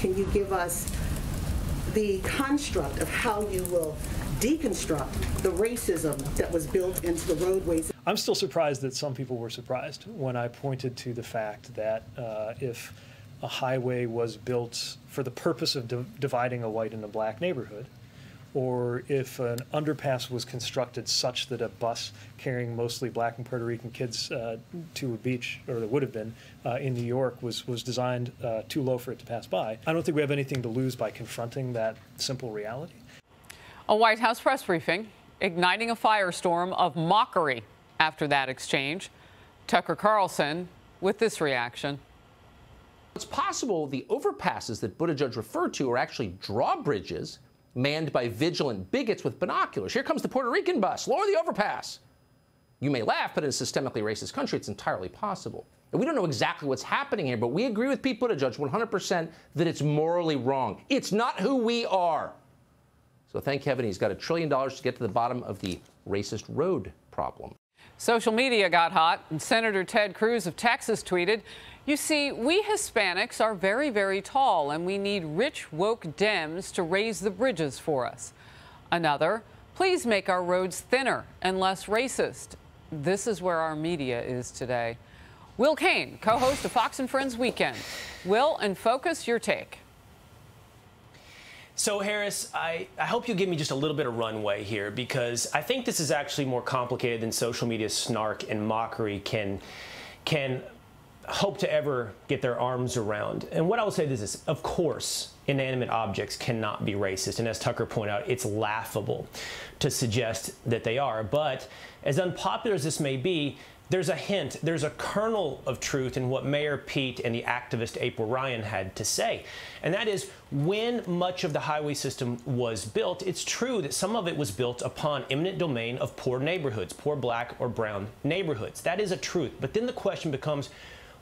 can you give us the construct of how you will deconstruct the racism that was built into the roadways? I'm still surprised that some people were surprised when I pointed to the fact that if a highway was built for the purpose of dividing a white and a black neighborhood, or if an underpass was constructed such that a bus carrying mostly black and Puerto Rican kids to a beach, or there would have been, in New York was designed too low for it to pass by, I don't think we have anything to lose by confronting that simple reality. A White House press briefing igniting a firestorm of mockery after that exchange. Tucker Carlson with this reaction. It's possible the overpasses that Buttigieg referred to are actually drawbridges manned by vigilant bigots with binoculars. Here comes the Puerto Rican bus. Lower the overpass. You may laugh, but in a systemically racist country, it's entirely possible. And we don't know exactly what's happening here, but we agree with Pete Buttigieg 100% that it's morally wrong. It's not who we are. So thank heaven he's got $1 trillion to get to the bottom of the racist road problem. Social media got hot, and Senator Ted Cruz of Texas tweeted, "You see, we Hispanics are very, very tall, and we need rich, woke Dems to raise the bridges for us." Another, "Please make our roads thinner and less racist." This is where our media is today. Will Cain, co-host of Fox & Friends Weekend. Will, and Focus, your take. So, Harris, I hope you give me just a little bit of runway here, because I think this is actually more complicated than social media snark and mockery can hope to ever get their arms around. And what I will say is this: of course, inanimate objects cannot be racist. And as Tucker pointed out, it's laughable to suggest that they are. But as unpopular as this may be, there's a hint, there's a kernel of truth in what Mayor Pete and the activist April Ryan had to say. And that is, when much of the highway system was built, it's true that some of it was built upon eminent domain of poor neighborhoods, poor black or brown neighborhoods. That is a truth. But then the question becomes,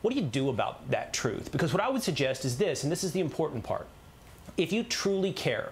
what do you do about that truth? Because what I would suggest is this, and this is the important part. If you truly care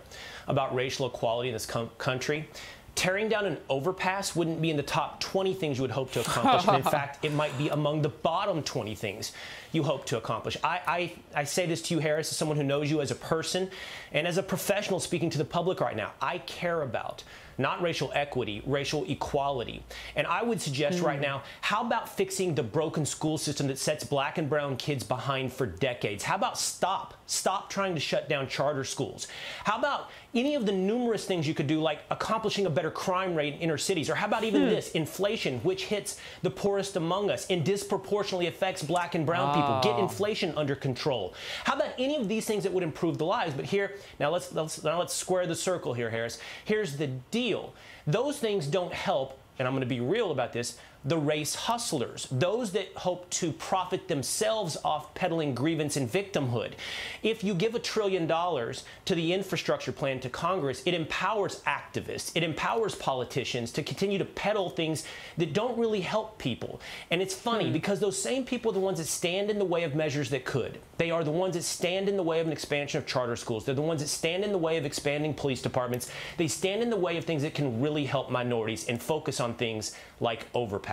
about racial equality in this country, tearing down an overpass wouldn't be in the top 20 things you would hope to accomplish. And in fact, it might be among the bottom 20 things you hope to accomplish. I say this to you, Harris, as someone who knows you as a person and as a professional speaking to the public right now. I care about not racial equity, racial equality. And I would suggest right now, how about fixing the broken school system that sets black and brown kids behind for decades? How about stop trying to shut down charter schools? How about any of the numerous things you could do, like accomplishing a better crime rate in inner cities? Or how about even this, inflation, which hits the poorest among us and disproportionately affects black and brown people? Get inflation under control. How about any of these things that would improve the lives? But here, now let's square the circle here, Harris. Here's the deal. Those things don't help, and I'm going to be real about this, the race hustlers, those that hope to profit themselves off peddling grievance and victimhood. If you give $1 trillion to the infrastructure plan to Congress, it empowers activists, it empowers politicians to continue to peddle things that don't really help people. And it's funny because those same people are the ones that stand in the way of measures that could. They are the ones that stand in the way of an expansion of charter schools. They're the ones that stand in the way of expanding police departments. They stand in the way of things that can really help minorities and focus on things like overpasses.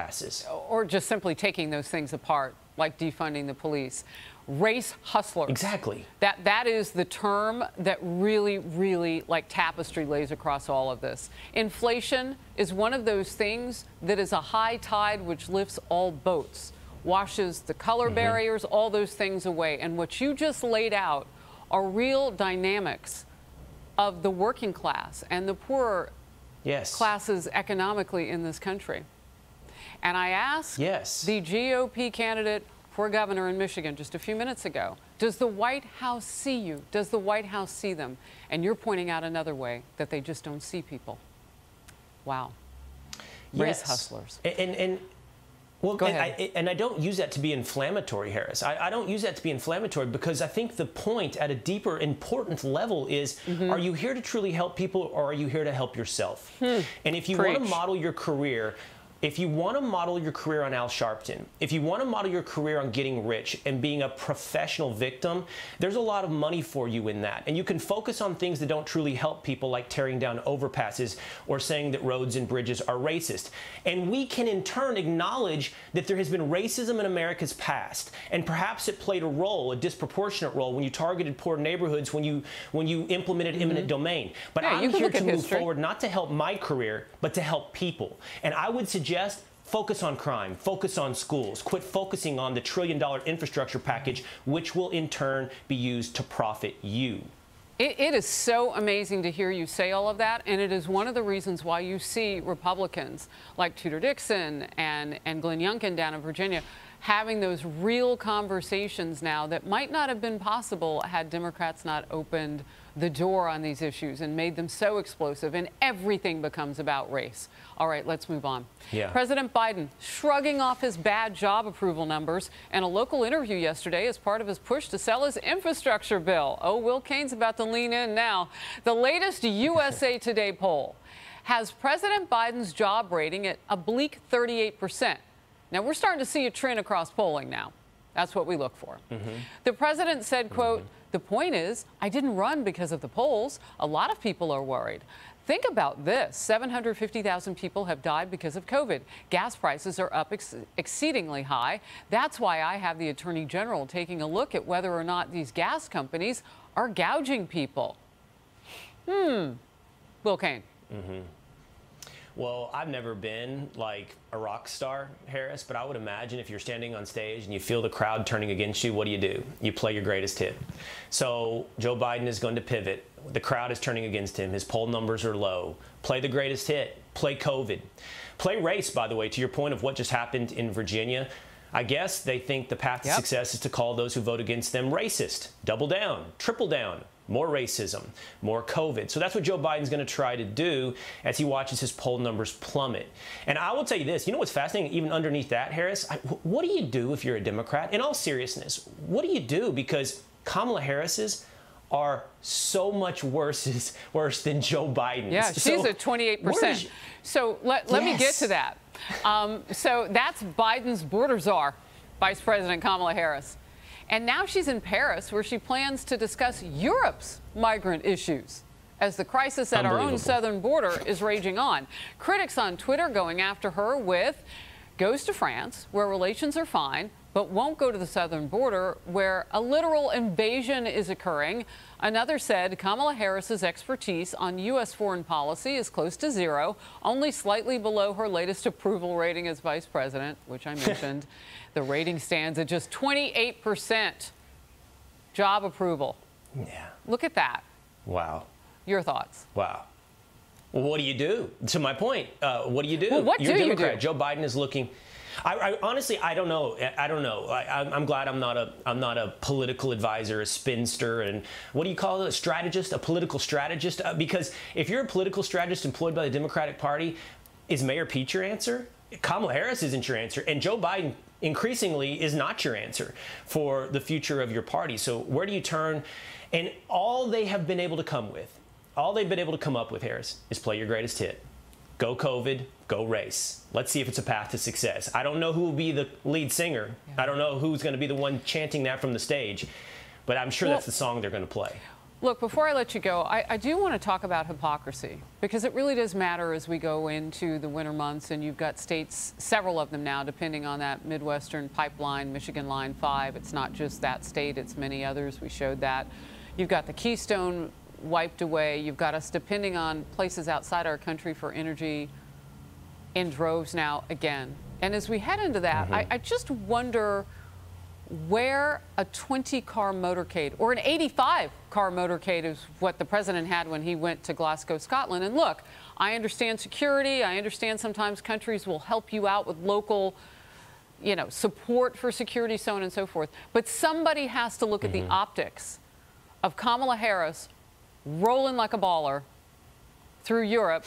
Or just simply taking those things apart, like defunding the police. Race hustlers. Exactly. That is the term that really, like tapestry, lays across all of this. Inflation is one of those things that is a high tide which lifts all boats, washes the color barriers, all those things away. And what you just laid out are real dynamics of the working class and the poorer classes economically in this country. And I asked the GOP candidate for governor in Michigan just a few minutes ago, does the White House see you? Does the White House see them? And you're pointing out another way that they just don't see people. Wow. Race hustlers. Well, I don't use that to be inflammatory, Harris. I don't use that to be inflammatory because I think the point at a deeper, important level is, are you here to truly help people or are you here to help yourself? And if you want to model your career if you want to model your career on Al Sharpton, if you want to model your career on getting rich and being a professional victim, there's a lot of money for you in that. And you can focus on things that don't truly help people, like tearing down overpasses or saying that roads and bridges are racist. And we can in turn acknowledge that there has been racism in America's past. And perhaps it played a role, a disproportionate role, when you targeted poor neighborhoods, when you implemented eminent domain. But Yeah, I'm here to move forward, not to help my career, but to help people. And I would suggest focus on crime, focus on schools, quit focusing on the $1 trillion infrastructure package, which will in turn be used to profit you. It is so amazing to hear you say all of that, and it is one of the reasons why you see Republicans like Tudor Dixon and Glenn Youngkin down in Virginia having those real conversations now that might not have been possible had Democrats not opened the door on these issues and made them so explosive, and everything becomes about race. All right, let's move on. Yeah. President Biden shrugging off his bad job approval numbers in a local interview yesterday as part of his push to sell his infrastructure bill. Oh, Will Cain's about to lean in now. The latest USA Today poll has President Biden's job rating at a bleak 38%. Now, we're starting to see a trend across polling now. That's what we look for. The president said, quote, "The point is, I didn't run because of the polls. A lot of people are worried. Think about this. 750,000 people have died because of COVID. Gas prices are up exceedingly high. That's why I have the Attorney General taking a look at whether or not these gas companies are gouging people." Will Cain. Well, I've never been like a rock star, Harris, but I would imagine if you're standing on stage and you feel the crowd turning against you, what do? You play your greatest hit. So Joe Biden is going to pivot. The crowd is turning against him. His poll numbers are low. Play the greatest hit. Play COVID. Play race, by the way, to your point of what just happened in Virginia. I guess they think the path to success is to call those who vote against them racist. Double down, triple down. More racism, more COVID. So that's what Joe Biden's going to try to do as he watches his poll numbers plummet. And I will tell you this, you know what's fascinating, even underneath that, Harris? What do you do if you're a Democrat? In all seriousness, what do you do? Because Kamala Harris's are so much worse than Joe Biden's. Yeah, she's at 28%. So let me get to that. So that's Biden's border czar, Vice President Kamala Harris. And now she's in Paris, where she plans to discuss Europe's migrant issues as the crisis at our own southern border is raging on. Critics on Twitter going after her with, goes to France, where relations are fine, but won't go to the southern border, where a literal invasion is occurring. Another said Kamala Harris's expertise on U.S. foreign policy is close to zero, only slightly below her latest approval rating as vice president, which I mentioned. The rating stands at just 28% job approval. Yeah. Look at that. Wow. Your thoughts? Wow. Well, what do you do? To my point, what do you do? Well, what You're do a you Democrat. do? Joe Biden is looking. I honestly, I don't know. I'm glad I'm not a political advisor, a spinster, and what do you call it? A strategist, a political strategist? Because if you're a political strategist employed by the Democratic Party, is Mayor Pete your answer? Kamala Harris isn't your answer, and Joe Biden increasingly is not your answer for the future of your party. So where do you turn? And all they have been able to come with, all they've been able to come up with, Harris, is play your greatest hit. Go COVID, go race. Let's see if it's a path to success. I don't know who will be the lead singer. I don't know who's going to be the one chanting that from the stage, but I'm sure that's the song they're going to play. Look, before I let you go, I do want to talk about hypocrisy, because it really does matter as we go into the winter months, and you've got states, several of them now, depending on that Midwestern pipeline, Michigan Line 5. It's not just that state, it's many others. We showed that. You've got the Keystone wiped away. You've got us depending on places outside our country for energy in droves now again. And as we head into that, I just wonder where a 20-car motorcade or an 85-car motorcade is what the president had when he went to Glasgow, Scotland. And look, I understand security. I understand sometimes countries will help you out with local, support for security, so on and so forth. But somebody has to look at the optics of Kamala Harris rolling like a baller through Europe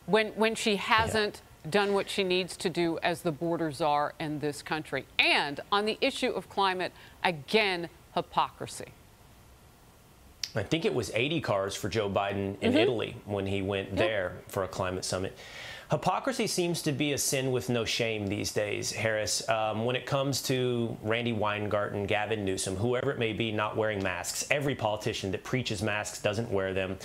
when she hasn't done what she needs to do as the border czar in this country. And on the issue of climate, again, hypocrisy. I think it was 80 cars for Joe Biden in Italy when he went there for a climate summit. Hypocrisy seems to be a sin with no shame these days, Harris. When it comes to Randy Weingarten, Gavin Newsom, whoever it may be, not wearing masks. Every politician that preaches masks doesn't wear them.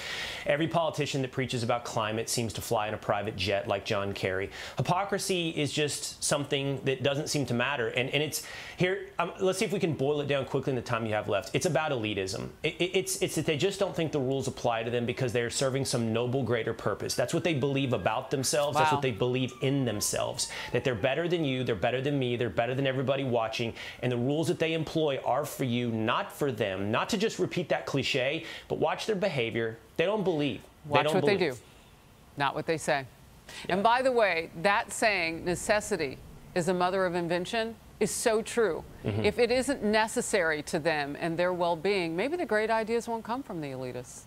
Every politician that preaches about climate seems to fly in a private jet like John Kerry. Hypocrisy is just something that doesn't seem to matter. And it's here. Let's see if we can boil it down quickly in the time you have left. It's about elitism. It's that they just don't think the rules apply to them because they're serving some noble greater purpose. That's what they believe about themselves. Wow. That's what they believe in themselves, that they're better than you, they're better than me, they're better than everybody watching, and the rules that they employ are for you, not for them. Not to just repeat that cliche, but watch their behavior. They don't believe. Watch what they do, not what they say. Yeah. And by the way, that saying, necessity is the mother of invention, is so true. Mm-hmm. If it isn't necessary to them and their well-being, maybe the great ideas won't come from the elitists.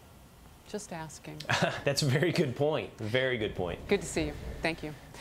Just asking. That's a very good point. Very good point. Good to see you. Thank you.